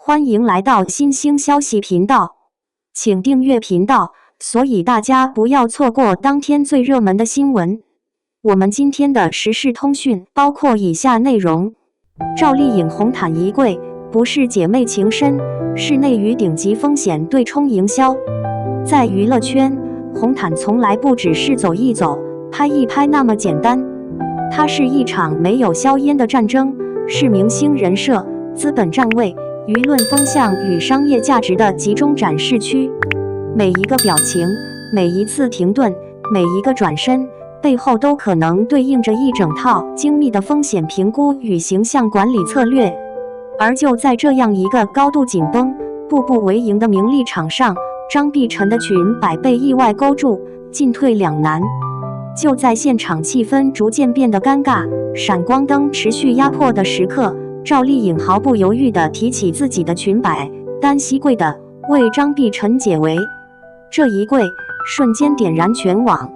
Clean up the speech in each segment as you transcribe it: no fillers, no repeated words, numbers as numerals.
歡迎來到新興消息頻道，請訂閱頻道，所以大家不要錯過當天最熱門的新聞。我們今天的時事通訊包括以下內容：趙麗穎紅毯一櫃，不是姐妹情深，是內娛頂級風險對沖營銷。在娛樂圈，紅毯從來不只是走一走、拍一拍那麼簡單，它是一場沒有硝煙的戰爭，是明星人設、資本站位、輿論風向與商業價值的集中展示區。每一個表情，每一次停頓，每一個轉身，背後都可能對應着一整套精密的風險評估與形象管理策略。而就在這樣一個高度緊繃、步步為營的名利場上，張碧晨的裙擺被意外勾住，進退兩難。就在現場氣氛逐漸變得尷尬，閃光燈持續壓迫的時刻，趙麗穎毫不猶豫地提起自己的裙擺，單膝跪地為張碧晨解圍。這一跪，瞬間點燃全網，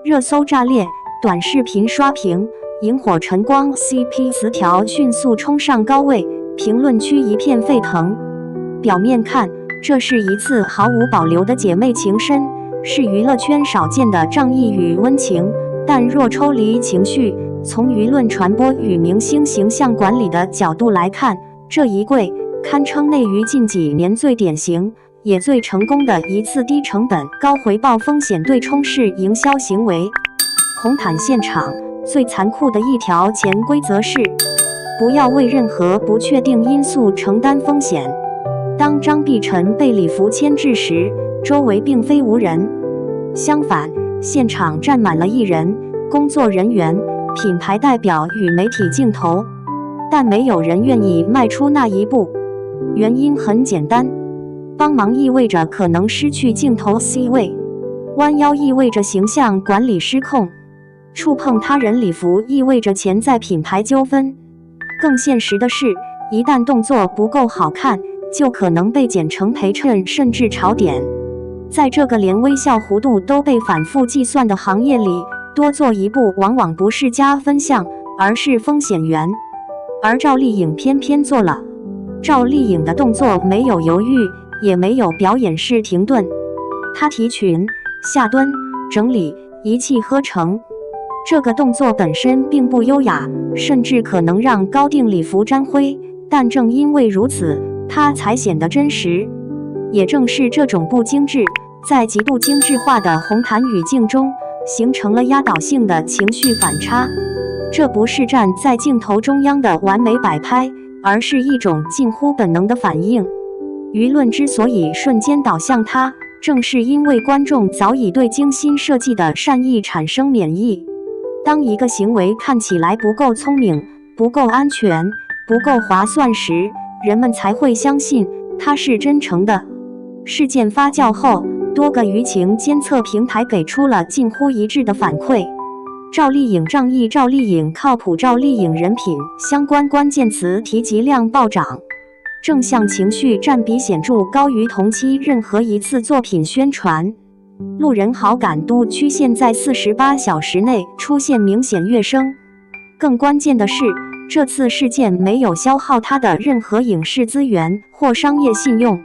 熱搜炸裂，短視頻刷屏，螢火晨光 CP 詞條迅速衝上高位，評論區一片沸騰。表面看，這是一次毫無保留的姐妹情深，是娛樂圈少見的仗義與溫情，但若抽離情緒，從輿論傳播與明星形象管理的角度來看，這一跪堪稱內娛近幾年最典型也最成功的一次低成本高回報風險對沖式營銷行為。紅毯現場最殘酷的一條潛規則是，不要為任何不確定因素承擔風險。當張碧晨被禮服牽制時，周圍並非無人，相反，現場站滿了藝人、工作人員、品牌代表與媒體鏡頭，但沒有人願意邁出那一步。原因很簡單，幫忙意味着可能失去鏡頭 C 位，彎腰意味着形象管理失控，觸碰他人禮服意味着潛在品牌糾紛。更現實的是，一旦動作不夠好看，就可能被剪成陪襯甚至炒點。在這個連微笑弧度都被反覆計算的行業裡，多做一步往往不是加分項，而是風險源。而趙麗穎偏偏做了。趙麗穎的動作沒有猶豫，也沒有表演式停頓，她提裙、下蹲、整理，一氣呵成。這個動作本身並不優雅，甚至可能讓高定禮服沾灰，但正因為如此，它才顯得真實。也正是這種不精緻，在極度精緻化的紅毯語境中，形成了壓倒性的情緒反差。這不是站在鏡頭中央的完美擺拍，而是一種近乎本能的反應。輿論之所以瞬間倒向它，正是因為觀眾早已對精心設計的善意產生免疫。當一個行為看起來不夠聰明、不夠安全、不夠划算時，人們才會相信它是真誠的。事件發酵後，多個輿情監測平台給出了近乎一致的反饋：趙麗穎仗義、趙麗穎靠譜、趙麗穎人品相關關鍵詞提及量暴漲，正向情緒佔比顯著高於同期任何一次作品宣傳，路人好感度曲線在48小時內出現明顯躍升。更關鍵的是，這次事件沒有消耗他的任何影視資源或商業信用，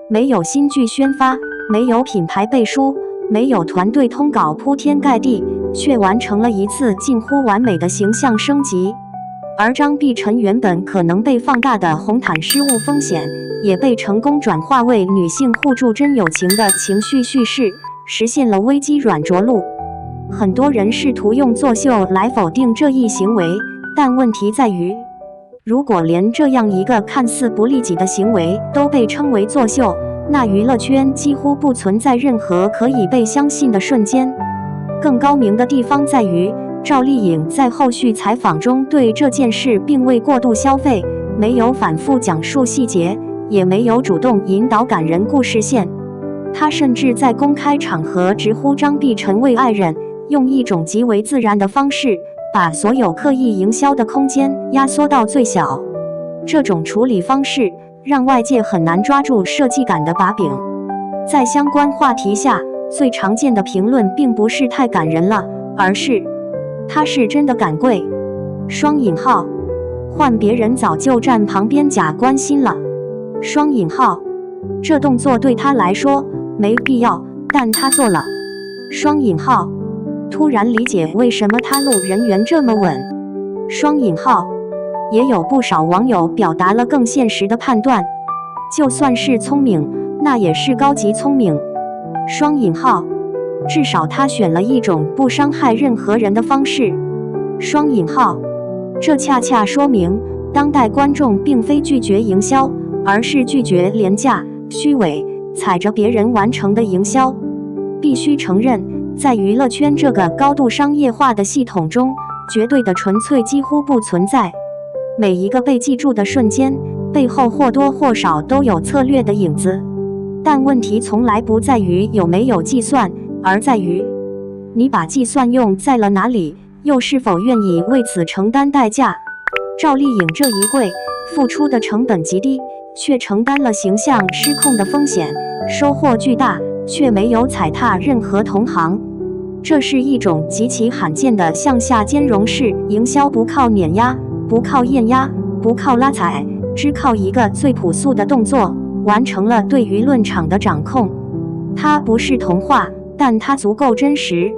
沒有新劇宣發，沒有品牌背書，沒有團隊通稿鋪天蓋地，卻完成了一次近乎完美的形象升級。而張碧晨原本可能被放大的紅毯失誤風險，也被成功轉化為女性互助真友情的情緒敘事，實現了危機軟着陸。很多人試圖用作秀來否定這一行為，但問題在於，如果連這樣一個看似不利己的行為都被稱為作秀，那娛樂圈幾乎不存在任何可以被相信的瞬間。更高明的地方在於，趙麗穎在後續採訪中對這件事並未過度消費，沒有反覆講述細節，也沒有主動引導感人故事線。她甚至在公開場合直呼張碧晨為愛人，用一種極為自然的方式，把所有刻意營銷的空間壓縮到最小。這種處理方式讓外界很難抓住設計感的把柄。在相關話題下，最常見的評論並不是太感人了，而是他是真的敢跪。雙引號，換別人早就站旁邊假關心了。雙引號，這動作對他來說沒必要，但他做了。雙引號，突然理解為什麼他路人緣這麼穩。雙引號，也有不少網友表達了更現實的判斷，就算是聰明，那也是高級聰明。雙引號，至少他選了一種不傷害任何人的方式。雙引號，這恰恰說明當代觀眾並非拒絕營銷，而是拒絕廉價、虛偽、踩着別人完成的營銷。必須承認，在娛樂圈這個高度商業化的系統中，絕對的純粹幾乎不存在。每一個被記住的瞬間，背後或多或少都有策略的影子。但問題從來不在於有沒有計算，而在於你把計算用在了哪裡，又是否願意為此承擔代價。趙麗穎這一跪，付出的成本極低，卻承擔了形象失控的風險，收穫巨大，卻沒有踩踏任何同行。這是一種極其罕見的向下兼容式營銷，不靠碾壓，不靠驗壓，不靠拉踩，只靠一個最樸素的動作，完成了對輿論場的掌控。它不是童話，但它足夠真實。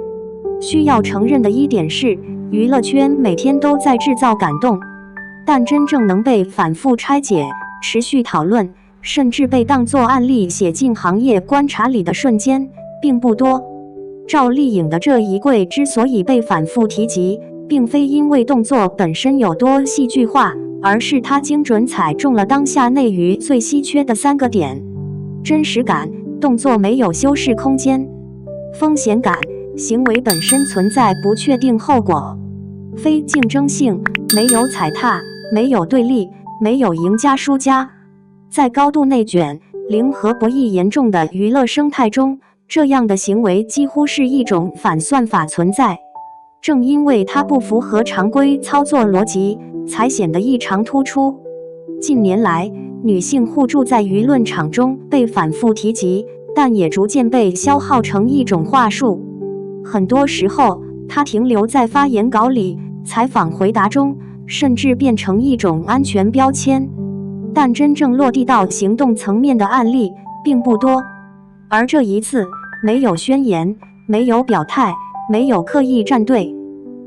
需要承認的一點是，娛樂圈每天都在製造感動，但真正能被反覆拆解、持續討論，甚至被當作案例寫進行業觀察裡的瞬間，並不多。趙麗穎的這一跪之所以被反覆提及，並非因為動作本身有多戲劇化，而是它精準踩中了當下內娛最稀缺的3個點：真實感，動作沒有修飾空間；風險感，行為本身存在不確定後果；非競爭性，沒有踩踏，沒有對立，沒有贏家輸家。在高度內卷、零和博弈嚴重的娛樂生態中，這樣的行為幾乎是一種反算法存在。正因為它不符合常規操作邏輯，才顯得異常突出。近年來，女性互助在輿論場中被反覆提及，但也逐漸被消耗成一種話術。很多時候，它停留在發言稿裡、採訪回答中，甚至變成一種安全標籤。但真正落地到行動層面的案例並不多。而這一次，沒有宣言，沒有表態，沒有刻意站隊，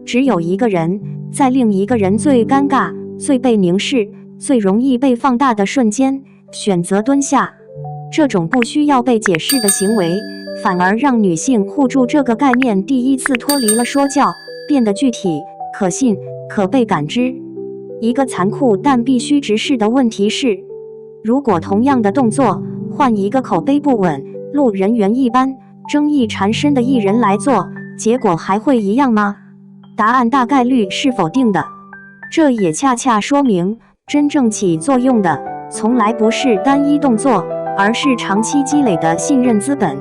只有一個人在另一個人最尷尬、最被凝視、最容易被放大的瞬間，選擇蹲下。這種不需要被解釋的行為，反而讓女性互助這個概念第一次脫離了說教，變得具體、可信、可被感知。一個殘酷但必須直視的問題是，如果同樣的動作，換一個口碑不穩、路人緣一般、爭議纏身的藝人來做，結果還會一樣嗎？答案大概率是否定的。這也恰恰說明，真正起作用的從來不是單一動作，而是長期積累的信任資本。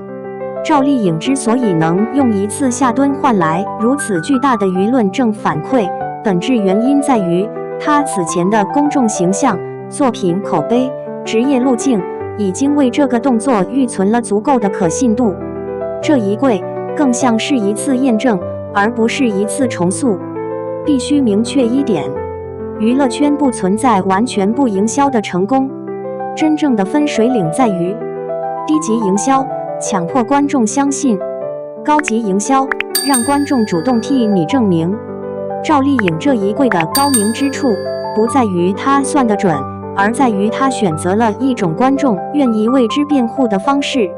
趙麗穎之所以能用一次下蹲換來如此巨大的輿論正反饋，本質原因在於她此前的公眾形象、作品口碑、職業路徑已經為這個動作預存了足夠的可信度。這一跪更像是一次驗證，而不是一次重塑。必須明確一點，娛樂圈不存在完全不營銷的成功，真正的分水嶺在於低級營銷，強迫觀眾相信；高級營銷，讓觀眾主動替你證明。趙麗穎這一跪的高明之處，不在於她算得準，而在於她選擇了一種觀眾願意為之辯護的方式。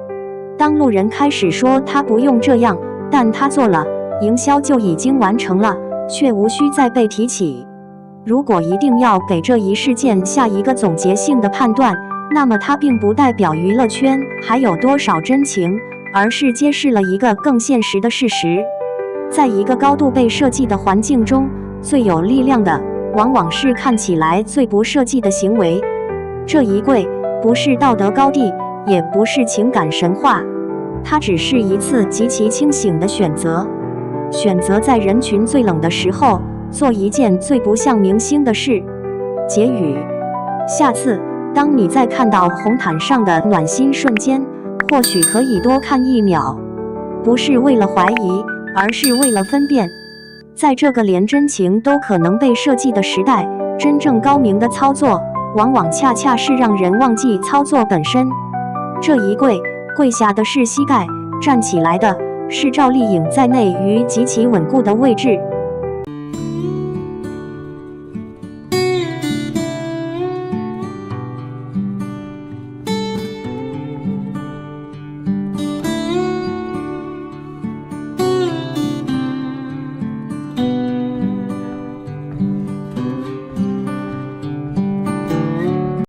當路人開始說她不用這樣，但她做了，營銷就已經完成了，卻無需再被提起。如果一定要給這一事件下一個總結性的判斷，那麼它並不代表娛樂圈還有多少真情，而是揭示了一個更現實的事實。在一個高度被設計的環境中，最有力量的往往是看起來最不設計的行為。這一跪不是道德高地，也不是情感神話，它只是一次極其清醒的選擇。選擇在人群最冷的時候，做一件最不像明星的事。結語：下次當你在看到紅毯上的暖心瞬間，或許可以多看1秒，不是為了懷疑，而是為了分辨。在這個連真情都可能被設計的時代，真正高明的操作往往恰恰是讓人忘記操作本身。這一跪下的是膝蓋，站起來的是趙麗穎在內於極其穩固的位置。